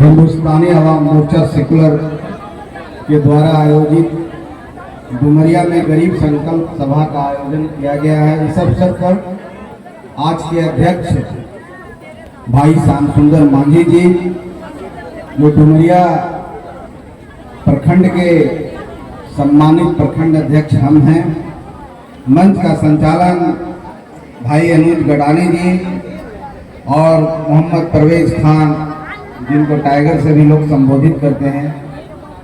Hindustani Awam Morcha secular के द्वारा आयोजित डुमरिया में गरीब संकल्प सभा का आयोजन किया गया है। इस अवसर पर आज के अध्यक्ष भाई श्याम सुंदर मांझी जी, जो डुमरिया प्रखंड के सम्मानित प्रखंड अध्यक्ष हम हैं, मंच का संचालन भाई अनुज गडानी जी और मोहम्मद परवेज खान, जिनको टाइगर से भी लोग संबोधित करते हैं,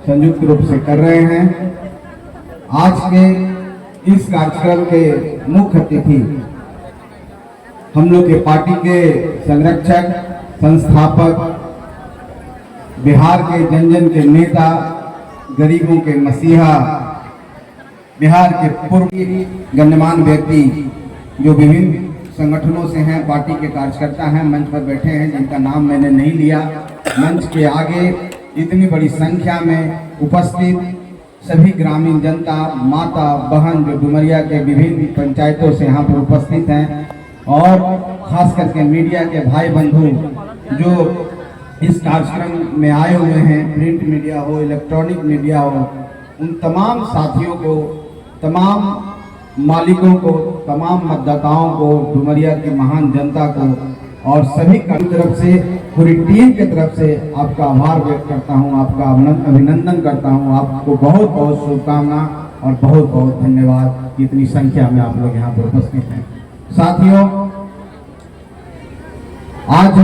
संयुक्त रूप से कर रहे हैं। आज के इस कार्यक्रम के मुख्य अतिथि हम लोग के पार्टी के संरक्षक, संस्थापक, बिहार के जन जन के नेता, गरीबों के मसीहा, बिहार के पूर्व गण्यमान्य व्यक्ति जो विभिन्न संगठनों से हैं, पार्टी के कार्यकर्ता हैं, मंच पर बैठे हैं, जिनका नाम मैंने नहीं लिया। मंच के आगे इतनी बड़ी संख्या में उपस्थित सभी ग्रामीण जनता, माता बहन जो डुमरिया के विभिन्न पंचायतों से यहाँ पर उपस्थित हैं, और खास करके मीडिया के भाई बंधु जो इस कार्यक्रम में आए हुए हैं, प्रिंट मीडिया हो, इलेक्ट्रॉनिक मीडिया हो, उन तमाम साथियों को, तमाम मालिकों को, तमाम मतदाताओं को, डुमरिया की महान जनता को और सभी की तरफ से, पूरी टीम की तरफ से आपका आभार व्यक्त करता हूं, आपका अभिनंदन करता हूं। आपको बहुत बहुत शुभकामना और बहुत बहुत धन्यवाद कि इतनी संख्या में आप लोग यहाँ पर उपस्थित हैं। साथियों, आज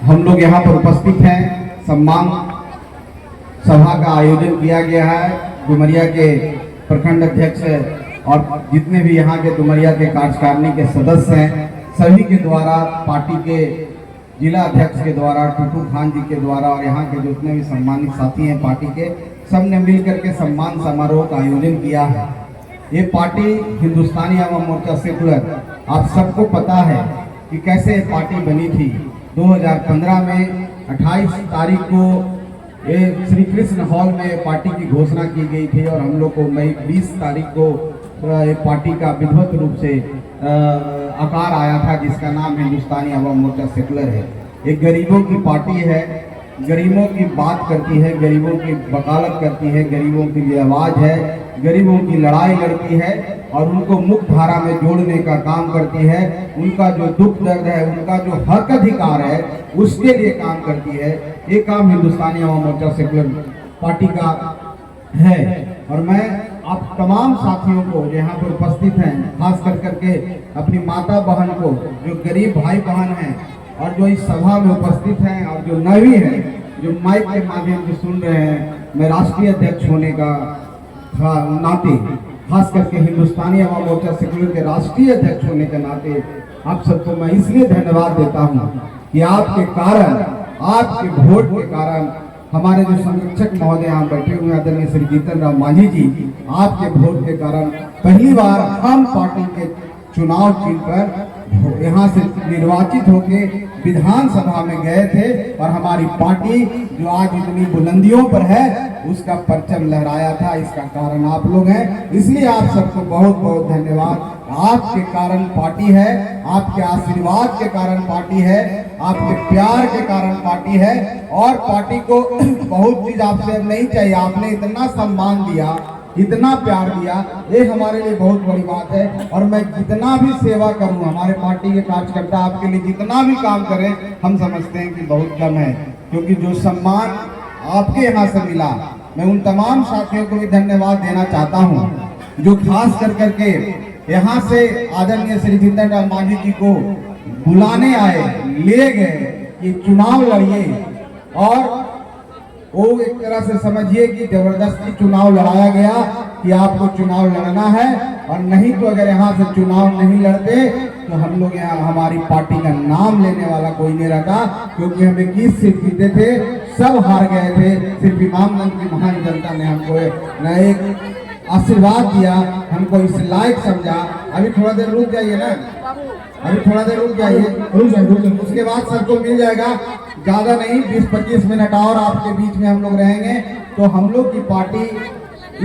हम लोग यहाँ पर उपस्थित हैं, सम्मान सभा का आयोजन किया गया है। डुमरिया के प्रखंड अध्यक्ष और जितने भी यहाँ के डुमरिया के कार्यकारिणी के सदस्य हैं, सभी के द्वारा, पार्टी के जिला अध्यक्ष के द्वारा, टूटू खान जी के द्वारा और यहाँ के जितने भी सम्मानित साथी हैं पार्टी के, सब ने मिलकर के सम्मान समारोह का आयोजन किया है। ये पार्टी हिंदुस्तानी अवाम मोर्चा सेकुलर, आप सबको पता है कि कैसे पार्टी बनी थी। 2015 में 28 तारीख को ये श्री कृष्ण हॉल में पार्टी की घोषणा की गई थी और हम लोग को मई 20 तारीख को पार्टी का विधिवत रूप से आकार आया था, जिसका नाम हिंदुस्तानी अवाम मोर्चा सेकुलर है। एक गरीबों की पार्टी है, गरीबों की बात करती है, गरीबों की वकालत करती है, गरीबों की लिए आवाज़ है, गरीबों की लड़ाई लड़ती है और उनको मुख्य धारा में जोड़ने का काम करती है। उनका जो दुख दर्द है, उनका जो हक अधिकार है, उसके लिए काम करती है। ये काम हिंदुस्तानी अवाम मोर्चा सेकुलर पार्टी का है। और मैं आप तमाम साथियों को जो यहाँ पर उपस्थित हैं, खास कर करके अपनी माता बहन को, जो गरीब भाई बहन हैं और जो इस सभा में उपस्थित हैं और जो नवी हैं, जो माइक के माध्यम से सुन रहे हैं, मैं राष्ट्रीय अध्यक्ष होने का नाते, खास करके हिंदुस्तानी अवाम मोर्चा सेकुलर के राष्ट्रीय अध्यक्ष होने के नाते आप सबको मैं इसलिए धन्यवाद देता हूं कि आपके कारण, आपके वोट के कारण, हमारे जो संरक्षक महोदय यहाँ बैठे हुए आदरणीय श्री जीतन राम मांझी जी, आपके वोट के कारण पहली बार हम पार्टी के चुनाव चिन्ह पर यहाँ से निर्वाचित होके विधानसभा में गए थे और हमारी पार्टी जो आज इतनी बुलंदियों पर है, उसका परचम लहराया था। इसका कारण आप लोग हैं, इसलिए आप सबको बहुत बहुत धन्यवाद। आपके कारण पार्टी है, आपके आशीर्वाद के कारण पार्टी है, आपके प्यार के कारण पार्टी है। और पार्टी को बहुत चीज आपसे नहीं चाहिए, आपने इतना सम्मान दिया, इतना प्यार दिया, ये हमारे लिए बहुत बड़ी बात है। और मैं जितना भी सेवा करूं, हमारे पार्टी के कार्यकर्ता आपके लिए जितना भी काम करें, हम समझते हैं कि बहुत कम है, क्योंकि जो सम्मान आपके यहाँ से मिला, मैं उन तमाम साथियों को भी धन्यवाद देना चाहता हूँ जो खास कर करके यहाँ से आदरणीय श्री जीतन राम मांझी जी को बुलाने आए, ले गए कि चुनाव लड़िए। और वो एक तरह से समझिए कि जबरदस्ती चुनाव लड़ाया गया कि आपको चुनाव लड़ना है, और नहीं तो अगर यहाँ से चुनाव नहीं लड़ते तो हम लोग यहाँ, हमारी पार्टी का नाम लेने वाला कोई नहीं रहता, क्योंकि हम 21 सीट जीते थे, सब हार गए थे। सिर्फ इमामगंज की महान जनता ने हमको एक आशीर्वाद दिया, हमको इस लायक समझा। अभी थोड़ा देर रुक जाइए ना, अभी थोड़ा देर रुक जाइए, उसके बाद सबको मिल जाएगा, ज्यादा नहीं, 20-25 मिनट और आपके बीच में हम लोग रहेंगे। तो हम लोग की पार्टी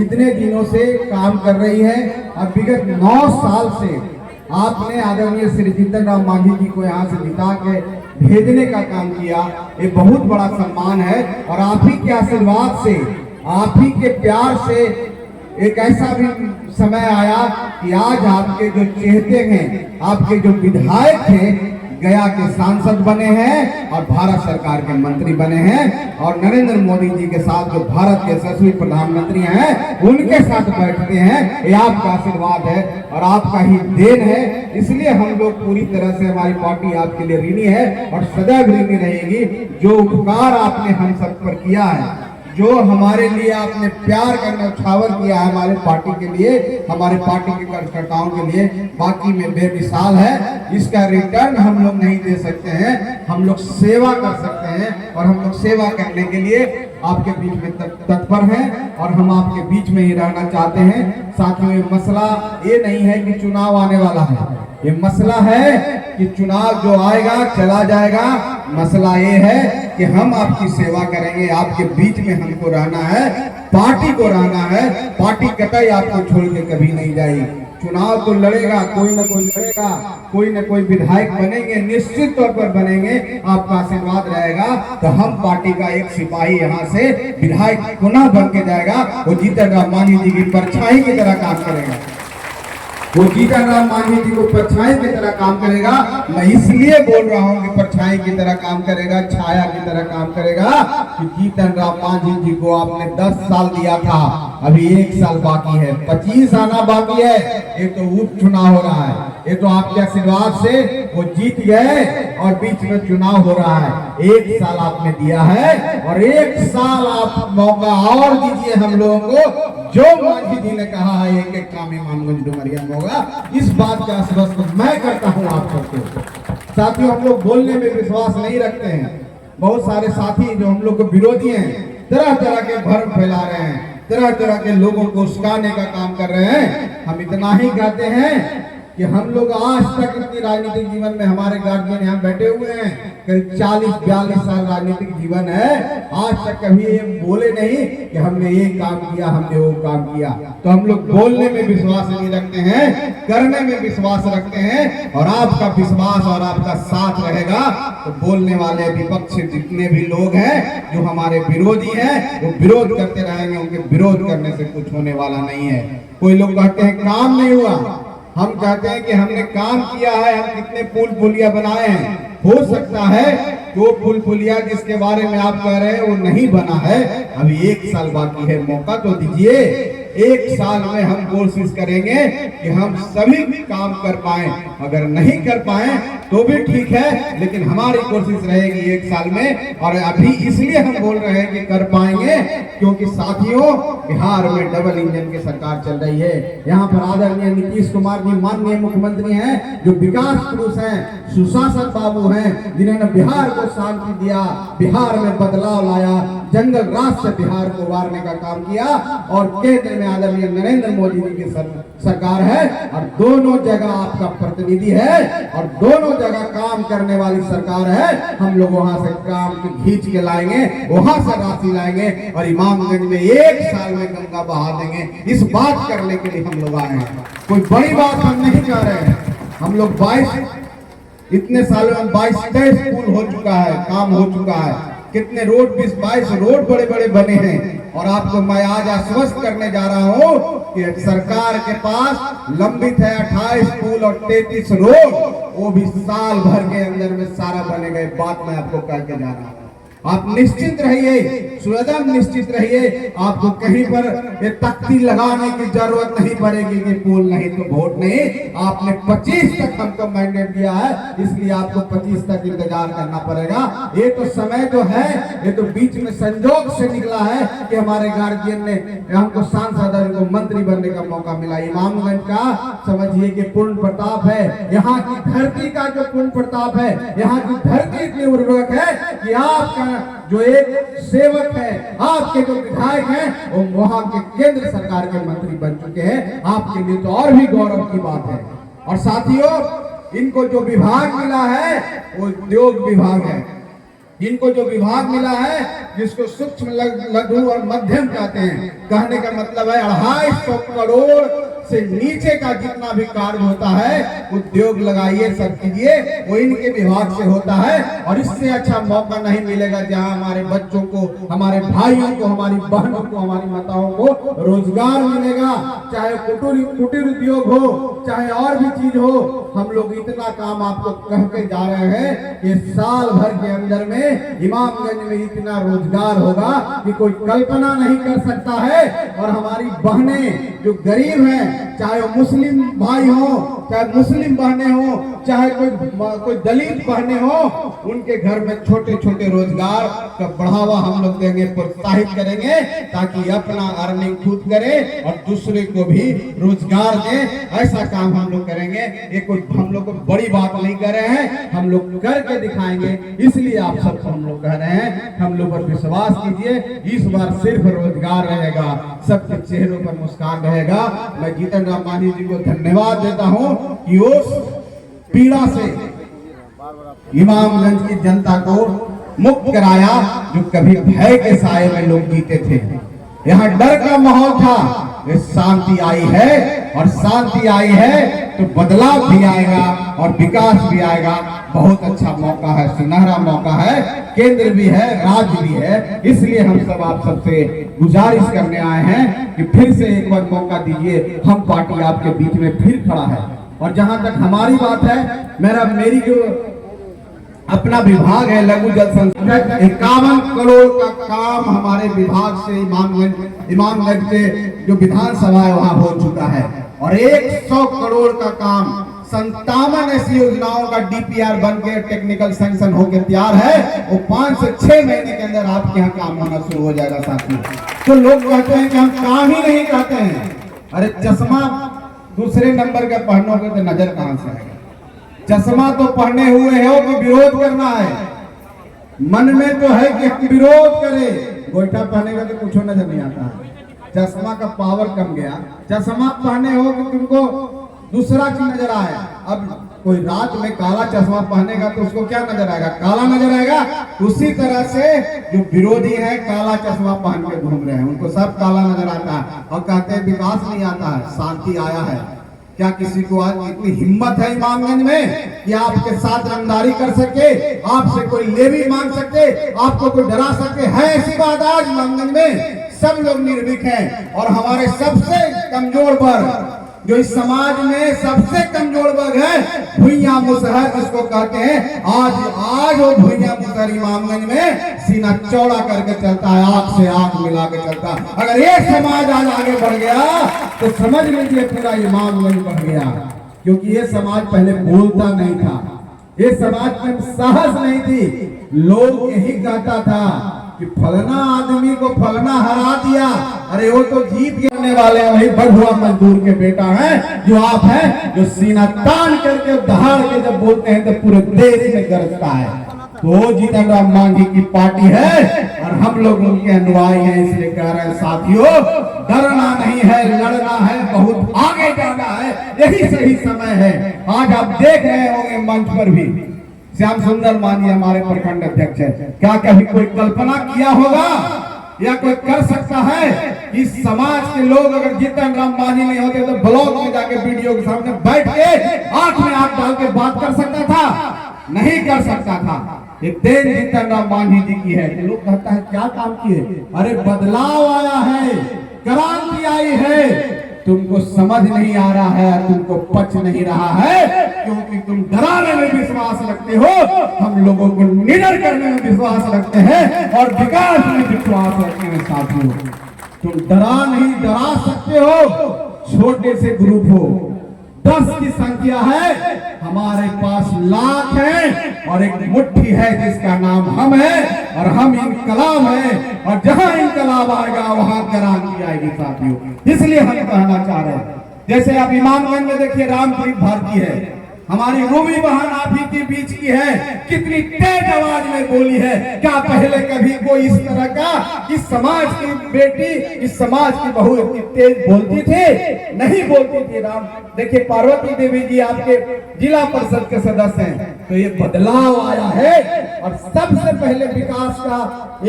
इतने दिनों से काम कर रही है और विगत 9 साल से आपने आदरणीय श्री जीतन राम मांझी जी को यहाँ से जिता के भेजने का काम किया, ये बहुत बड़ा सम्मान है। और आप ही के आशीर्वाद से, आप ही के प्यार से एक ऐसा भी समय आया कि आज आपके जो चहेते हैं, आपके जो विधायक हैं, गया के सांसद बने हैं और भारत सरकार के मंत्री बने हैं। और नरेंद्र मोदी जी के साथ जो भारत के यशस्वी प्रधानमंत्री हैं, उनके साथ बैठते हैं। ये आपका आशीर्वाद है और आपका ही देन है। इसलिए हम लोग पूरी तरह से, हमारी पार्टी आपके लिए ऋणी है और सदैव ऋणी रहेगी। जो उपकार आपने हम सब पर किया है, जो हमारे लिए आपने प्यार का न्यौछावर किया है, हमारे पार्टी के लिए, हमारे पार्टी के कार्यकर्ताओं के लिए, बाकी में बेमिसाल है। इसका रिटर्न हम लोग नहीं दे सकते हैं, हम लोग सेवा कर सकते हैं और हम लोग सेवा करने के लिए आपके बीच में तत्पर हैं और हम आपके बीच में ही रहना चाहते हैं। साथियों, ये मसला ये नहीं है कि चुनाव आने वाला है, ये मसला है कि चुनाव जो आएगा चला जाएगा। मसला ये है कि हम आपकी सेवा करेंगे, आपके बीच में हमको रहना है, पार्टी को रहना है। पार्टी कतई आपको छोड़ के कभी नहीं जाएगी। चुनाव तो लड़ेगा, कोई ना कोई लड़ेगा, कोई ना कोई विधायक बनेंगे, निश्चित तौर पर बनेंगे। आपका आशीर्वाद रहेगा तो हम पार्टी का एक सिपाही यहाँ से विधायक पुनः बन के जाएगा। वो जीतन राम मांझी जी की परछाई की तरह काम करेगा, वो जीतन राम मांझी जी को परछाई की तरह काम करेगा। मैं इसलिए बोल रहा हूँ कि परछाई की तरह काम करेगा, छाया की तरह काम करेगा, कि जीतन राम मांझी जी को आपने 10 साल दिया था, अभी 1 साल बाकी है, 25 आना बाकी है। ये तो उपचुनाव हो रहा है, ये तो आपके आशीर्वाद से वो जीत गए और बीच में चुनाव हो रहा है। 1 साल आपने दिया है और 1 साल आप मौका और दीजिए हम लोगों को। जो मांझी जी ने कहा है एक एक काम इमामगंज डुमरिया में होगा, इस बात का आश्वस्त मैं करता हूँ आप सबको। साथियों, हम लोग बोलने में विश्वास नहीं रखते हैं। बहुत सारे साथी जो हम लोग को विरोधी हैं, तरह तरह के भ्रम फैला रहे हैं, तरह तरह के लोगों को उस्काने का काम कर रहे हैं। हम इतना ही कहते हैं कि हम लोग आज तक इतनी राजनीतिक जीवन में, हमारे गार्जियन यहाँ बैठे हुए हैं, करीब 40-42 साल राजनीतिक जीवन है, आज तक कभी ये बोले नहीं कि हमने ये काम किया, हमने वो काम किया। तो हम लोग बोलने में विश्वास नहीं रखते हैं, करने में विश्वास रखते हैं। और आपका विश्वास और आपका साथ रहेगा तो बोलने वाले विपक्ष जितने भी लोग हैं, जो हमारे विरोधी हैं, वो विरोध करते रहेंगे। उनके विरोध करने से कुछ होने वाला नहीं है। कोई लोग कहते हैं काम नहीं हुआ, हम कहते हैं कि हमने काम किया है। हम कितने पुल पुलिया बनाए हैं। हो सकता है जो पुल पुलिया जिसके बारे में आप कह रहे हैं वो नहीं बना है, अभी 1 साल बाकी है, मौका तो दीजिए। 1 साल में हम कोशिश करेंगे कि हम सभी काम कर पाए। अगर नहीं कर पाए तो भी ठीक है, लेकिन हमारी कोशिश रहेगी 1 साल में। और अभी इसलिए हम बोल रहे हैं कि कर पाएंगे क्योंकि साथियों, बिहार में डबल इंजन की सरकार चल रही है। यहाँ पर आदरणीय नीतीश कुमार जी माननीय मुख्यमंत्री हैं, जो विकास पुरुष हैं, सुशासन बाबू हैं, जिन्होंने बिहार को शांति दिया, बिहार में बदलाव लाया, जंगल राज से बिहार को उबारने का काम किया। और केंद्र में आदरणीय नरेंद्र मोदी जी की सरकार है और दोनों जगह आपका प्रतिनिधि है और दोनों जगह काम करने वाली सरकार है। हम लोग वहां से काम खींच के लाएंगे, वहां से राशि लाएंगे और इमामगंज में 1 साल में गंगा बहा देंगे। इस बात करने के लिए हम लोग आए हैं, कोई बड़ी बात हम नहीं कर रहे हैं। हम लोग 22 इतने सालों में 22-23 पुल हो चुका है, काम हो चुका है। कितने रोड, 20-22 रोड बड़े बड़े बने हैं। और आपको मैं आज आश्वस्त करने जा रहा हूँ कि सरकार के पास लंबित है 28 पुल और 33 रोड, वो भी साल भर के अंदर में सारा बने गए। बात मैं आपको कह के जा रहा हूँ। आप निश्चित रहिए, स्वयं निश्चित रहिए। आपको कहीं पर ये तख्ती लगाने की जरूरत नहीं पड़ेगी कि पुल नहीं तो वोट नहीं। आपने 25 तक हमको मैंडेट दिया है, इसलिए आपको 25 तक इंतजार करना पड़ेगा। ये तो समय जो है, ये तो बीच में संजोग से निकला है कि हमारे गार्जियन ने हमको सांसद और को मंत्री बनने का मौका मिला। इमामगंज का समझिए कि पूर्ण प्रताप है, यहाँ की धरती का जो पूर्ण प्रताप है, यहाँ की धरती इतनी उर्वरक है कि आपका जो एक सेवक है, आपके जो विधायक हैं, वो वहां के केंद्र सरकार के मंत्री बन चुके हैं। आपके लिए तो और भी गौरव की बात है। और साथियों, इनको जो विभाग मिला है वो उद्योग विभाग है। इनको जो विभाग मिला है, जिसको सूक्ष्म, लघु और मध्यम कहते हैं, कहने का मतलब है 250 करोड़ से नीचे का जितना भी कार्य होता है, उद्योग लगाइए, सब कीजिए, वो इनके विभाग से होता है। और इससे अच्छा मौका नहीं मिलेगा जहां हमारे बच्चों को, हमारे भाइयों को, हमारी बहनों को, हमारी माताओं को रोजगार मिलेगा। चाहे कुटीर उद्योग हो, चाहे और भी चीज हो, हम लोग इतना काम आपको कह के जा रहे हैं कि साल भर के अंदर में इमामगंज में इतना रोजगार होगा कि कोई कल्पना नहीं कर सकता है। और हमारी बहनें जो गरीब हैं, चाहे वो मुस्लिम भाई हो, चाहे मुस्लिम बहनें हो, चाहे कोई दलित बहनें हो, उनके घर में छोटे छोटे रोजगार का बढ़ावा हम लोग देंगे, प्रोत्साहित करेंगे, ताकि अपना अर्निंग खुद करें और दूसरे को भी रोजगार दें। ऐसा काम हम लोग करेंगे। ये कोई हम लोग को बड़ी बात नहीं कर रहे हैं, हम लोग करके दिखाएंगे। इसलिए आप सबको हम लोग कह रहे हैं, हम लोग पर विश्वास कीजिए। इस बार सिर्फ रोजगार रहेगा, सबके चेहरों पर मुस्कान रहेगा। मैं जीतन राम मांझी जी को धन्यवाद देता हूं कि उस पीड़ा से इमामगंज की जनता को मुक्त कराया जो कभी भय के साए में लोग जीते थे। यहाँ डर का माहौल था, ये शांति आई है, और शांति आई है तो बदलाव भी आएगा और विकास भी आएगा। बहुत अच्छा मौका है, सुनहरा मौका है, केंद्र भी है, राज्य भी है। इसलिए हम सब आप सबसे गुजारिश करने आए हैं कि फिर से एक बार मौका दीजिए। हम पार्टी आपके बीच में फिर खड़ा है। और जहां तक हमारी बात है, मेरी जो अपना विभाग है लघु जल संसाधन, 51 करोड़ का काम हमारे विभाग से इमामगंज के जो विधानसभा है वहां हो चुका है। और 100 करोड़ का काम 57 ऐसी योजनाओं का डीपीआर बन के टेक्निकल सैंक्शन होकर तैयार है। वो 5 से 6 महीने के अंदर आपके यहाँ काम होना शुरू हो जाएगा साथियों। तो लोग कहते हैं कि हम काम ही नहीं करते हैं। अरे चश्मा दूसरे नंबर का पहनोगे तो नजर कहां से आएगा? चश्मा तो पहने हुए हो कि विरोध करना है, मन में तो है कि हम विरोध करें। गोईठा पहनेगा तो कुछ नजर नहीं आता है, चश्मा का पावर कम गया। चश्मा पहने हो कि तुमको दूसरा चीज नजर आए। अब कोई रात में काला चश्मा पहनेगा तो उसको क्या नजर आएगा? काला नजर आएगा। उसी तरह से जो विरोधी है काला चश्मा पहन के घूम रहे हैं, उनको सब काला नजर आता है और कहते हैं विकास नहीं आता है, शांति आया है। क्या किसी को आज इतनी हिम्मत है इमामगंज में कि आपके साथ रंगदारी कर सके, आपसे कोई लेवी मांग सके, आपको कोई डरा सके? है ऐसी बात आज इमामगंज में? सब लोग निर्भीक हैं। और हमारे सबसे कमजोर वर्ग, जो इस समाज में सबसे कमजोर वर्ग है, भुइयां मुसहर जिसको कहते हैं, आज वो भुइयां मुसहर इमामगंज में सीना चौड़ा करके चलता है, आंख से आंख मिला के चलता है। अगर ये समाज आज आगे बढ़ गया तो समझ लीजिए पूरा इमामगंज बढ़ गया। क्योंकि ये समाज पहले बोलता नहीं था, ये समाज में साहस नहीं थी। लोग यही कहता था कि फलना आदमी को फलना हरा दिया। अरे वो तो जीत गिरने वाले हैं, वही बढ़ुआ मजदूर के बेटा है जो आप हैं, जो सीना तान करके दहाड़ के जब बोलते हैं तो पूरे देश में गरजता है। तो जीतन राम मांझी की पार्टी है और हम लोग उनके अनुयायी हैं। इसलिए कह रहे हैं साथियों, डरना नहीं है, लड़ना है, बहुत आगे जाना है, यही सही समय है। आज आप देख रहे होंगे मंच पर भी श्याम सुंदर मांझी हमारे प्रखंड अध्यक्ष है। क्या कभी कोई कल्पना किया होगा या कोई कर सकता है कि समाज के लोग अगर जीतन राम मांझी नहीं होते तो ब्लॉक में जाके वीडियो के सामने बैठ के आंख में आंख डाल के बात कर सकता था? नहीं कर सकता था। ये देन जीतन राम मांझी जी की है। तो लोग कहता है क्या काम किए? अरे बदलाव आया है, क्रांति आई है। तुमको समझ नहीं आ रहा है, तुमको पच नहीं रहा है, क्योंकि तुम डराने में विश्वास रखते हो, हम लोगों को निडर करने में विश्वास रखते हैं और विकास में विश्वास रखते हैं। साथियों, तुम डरा सकते हो। छोटे से ग्रुप हो, 10 की संख्या है, हमारे पास लाख है और एक मुट्ठी है जिसका नाम हम है, और हम इनकलाब है। और जहां इनकलाब आएगा वहां क्रांति आएगी साथियों। इसलिए हम कहना चाह रहे हैं, जैसे आप इमामगंज में देखिए रामप्रीत भारती है, हमारी रूबी बहन आप ही के बीच की है, कितनी तेज आवाज में बोली है। क्या पहले कभी कोई इस तरह का, इस समाज की बेटी, इस समाज की बहू इतनी तेज बोलती थी? नहीं बोलती थी। राम देखिए, पार्वती देवी जी आपके जिला परिषद के सदस्य हैं। तो ये बदलाव आया है। और सबसे पहले विकास का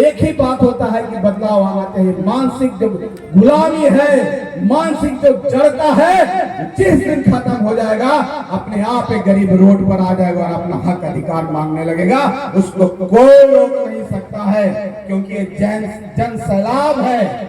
एक ही बात होता है कि बदलाव आना चाहिए। मानसिक जो गुलामी है, मानसिक जो जड़ता है जिस दिन खत्म हो जाएगा, अपने आप एक गरीब रोड पर आ जाएगा और अपना हक अधिकार मांगने लगेगा। उसको कोई रोक नहीं सकता है, क्योंकि ये जन सैलाब है।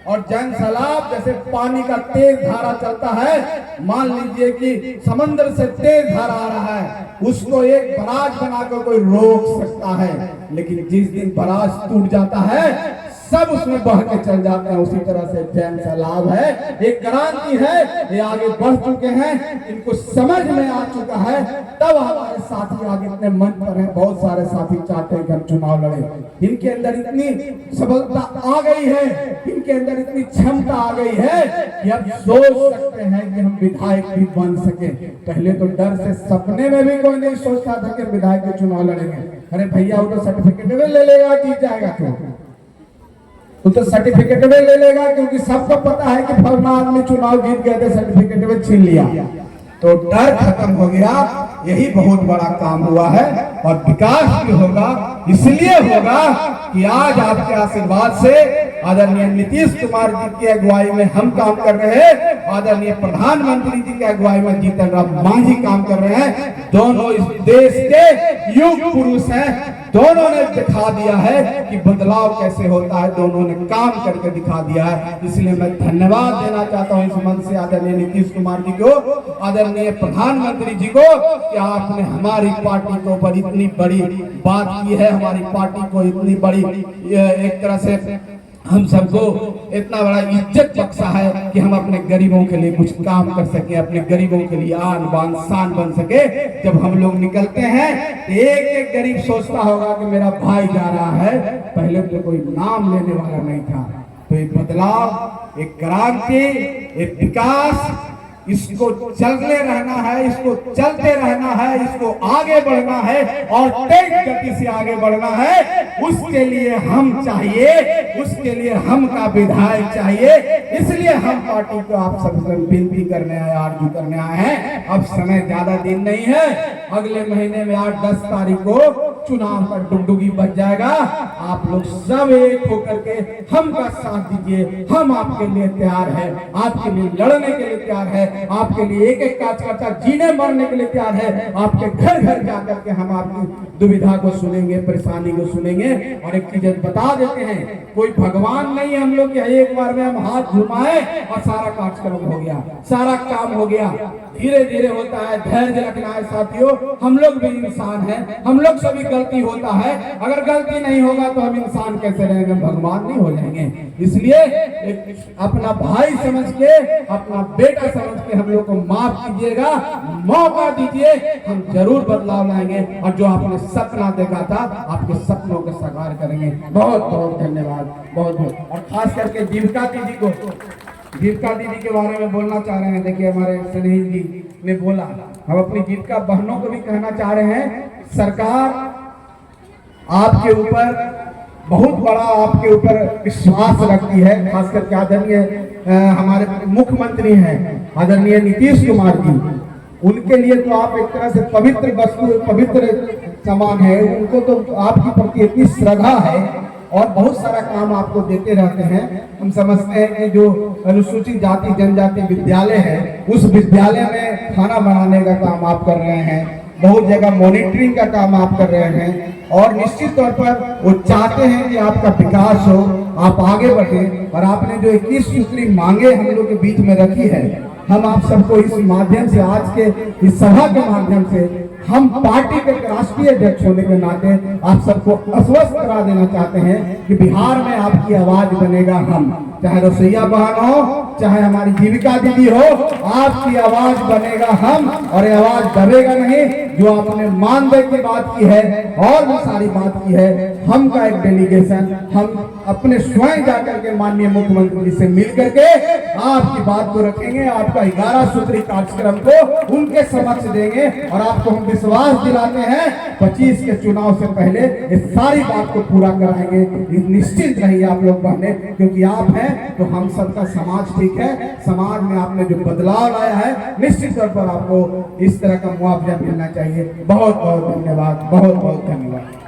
और जन सैलाब जैसे पानी का तेज धारा चलता है, मान लीजिए कि समंदर से तेज धारा आ रहा है, उसको एक बराज बनाकर कोई रोक सकता है, लेकिन जिस दिन बराज टूट जाता है सब उसमें बह के चल जाते हैं। उसी तरह से जन सैलाब है, एक क्रांति है, ये आगे बढ़ चुके हैं, इनको समझ में आ चुका है। तब हमारे साथी आगे इतने मन पर हैं, बहुत सारे साथी चाहते हैं कि हम चुनाव लड़े। इनके अंदर इतनी सबलता आ गई है, इनके अंदर इतनी क्षमता आ गई है कि अब सोच सकते हैं कि हम विधायक भी बन सके। पहले तो डर से सपने में भी कोई नहीं सोचता था कि विधायक के चुनाव लड़ेंगे। अरे भैया वो तो सर्टिफिकेट में ले लेगा, जीत जाएगा, क्यों तो सर्टिफिकेट में ले लेगा, क्योंकि सबको पता है कि फलाना आदमी चुनाव जीत गए थे, सर्टिफिकेट में छीन लिया, तो डर खत्म हो गया। यही बहुत बड़ा काम हुआ है और विकास भी होगा, इसलिए होगा कि आज आपके आशीर्वाद से आदरणीय नीतीश कुमार जी की अगुवाई में हम काम कर रहे हैं, आदरणीय प्रधानमंत्री जी की अगुवाई में जीतन राम मांझी काम कर रहे हैं। दोनों इस देश के युग पुरुष हैं, दोनों ने दिखा दिया है कि बदलाव कैसे होता है, दोनों ने काम करके दिखा दिया है। इसलिए मैं धन्यवाद देना चाहता हूं इस मंच से आदरणीय नीतीश कुमार जी को, आदरणीय प्रधानमंत्री जी को, कि आपने हमारी पार्टी के ऊपर इतनी बड़ी बात की है, हमारी पार्टी को इतनी बड़ी एक तरह से हम सबको इतना बड़ा इज्जत बख्शा है कि हम अपने गरीबों के लिए कुछ काम कर सके, अपने गरीबों के लिए आन बान शान बन सके। जब हम लोग निकलते हैं तो एक एक गरीब सोचता होगा कि मेरा भाई जा रहा है, पहले तो कोई नाम लेने वाला नहीं था। तो एक बदलाव, एक क्रांति, एक विकास, इसको चलते रहना है, इसको चलते रहना है, इसको आगे बढ़ना है और तेज गति से आगे बढ़ना है। उसके लिए हम चाहिए, उसके लिए हम का विधायक चाहिए। इसलिए हम पार्टी को आप सबसे विनती करने आए, आरजू करने आए हैं। अब समय ज्यादा दिन नहीं है, अगले महीने में 8-10 तारीख को चुनाव का डुगडुगी बच जाएगा। आप लोग सब एक होकर के हम का साथ दीजिए, हम आपके लिए तैयार है, आपके लिए लड़ने के लिए तैयार है, आपके लिए एक एक कार्यकर्ता जीने मरने के लिए तैयार है। आपके घर घर जाकर के हम आपकी दुविधा को सुनेंगे, परेशानी को सुनेंगे। और एक चीज बता देते हैं, कोई भगवान नहीं है हम लोग कि एक बार में हम हाथ घुमाए और सारा कार्यक्रम हो गया, सारा काम हो गया। धीरे धीरे होता है, धैर्य रखना है साथियों। हम लोग भी इंसान हैं, हम लोग से भी गलती होता है। अगर गलती नहीं होगा तो हम इंसान कैसे रहेंगे, भगवान नहीं हो जाएंगे। इसलिए अपना भाई समझ के, अपना बेटा समझ के हम लोग को माफ कीजिएगा, मौका दीजिए, हम जरूर बदलाव लाएंगे और जो आपने सपना देखा था आपके सपनों को साकार करेंगे। बहुत बहुत धन्यवाद, बहुत बहुत। और खास करके जीविका दीदी को, जीविका दीदी के बारे में बोलना चाह रहे हैं। देखिए हमारे स्नेही जी ने बोला, हम अपनी जीविका बहनों को भी कहना चाह रहे हैं, सरकार आपके ऊपर बहुत बड़ा, आपके ऊपर विश्वास रखती है। खास करके आदरणीय हमारे मुख्यमंत्री हैं आदरणीय नीतीश कुमार जी, उनके लिए तो आप एक तरह से पवित्र वस्तु, पवित्र समान है। उनको तो आपकी प्रति इतनी श्रद्धा है और बहुत सारा काम आपको देते रहते हैं। हम समझते हैं कि जो अनुसूचित जाति जनजाति विद्यालय है, उस विद्यालय में खाना बनाने का काम आप कर रहे हैं, बहुत जगह मॉनिटरिंग का काम आप कर रहे हैं। और निश्चित तौर पर वो चाहते हैं कि आपका विकास हो, आप आगे बढ़े। और आपने जो 21 सूत्री मांगे हम लोग के बीच में रखी है, हम आप सबको इस माध्यम से, आज के इस सभा के माध्यम से, हम पार्टी के राष्ट्रीय अध्यक्ष होने के नाते आप सबको आश्वस्त करा देना चाहते हैं कि बिहार में आपकी आवाज बनेगा हम, चाहे रसोईया बहन हो, चाहे हमारी जीविका दीदी हो, आपकी आवाज बनेगा हम। और ये आवाज दबेगा नहीं। जो आपने मानदेय की बात की है और भी सारी बात की है, हम का एक डेलीगेशन हम अपने स्वयं जाकर के माननीय मुख्यमंत्री से मिल करके आपकी बात को रखेंगे, आपका 11 सूत्री कार्यक्रम को उनके समक्ष देंगे। और आपको हम विश्वास दिलाते हैं 25 के चुनाव से पहले इस सारी बात को पूरा कराएंगे। निश्चित रहिए आप लोग बहने, क्योंकि आप हैं तो हम सबका समाज ठीक है। समाज में आपने जो बदलाव लाया है, निश्चित तौर पर आपको इस तरह का मुआवजा मिलना चाहिए। बहुत बहुत धन्यवाद, बहुत बहुत धन्यवाद।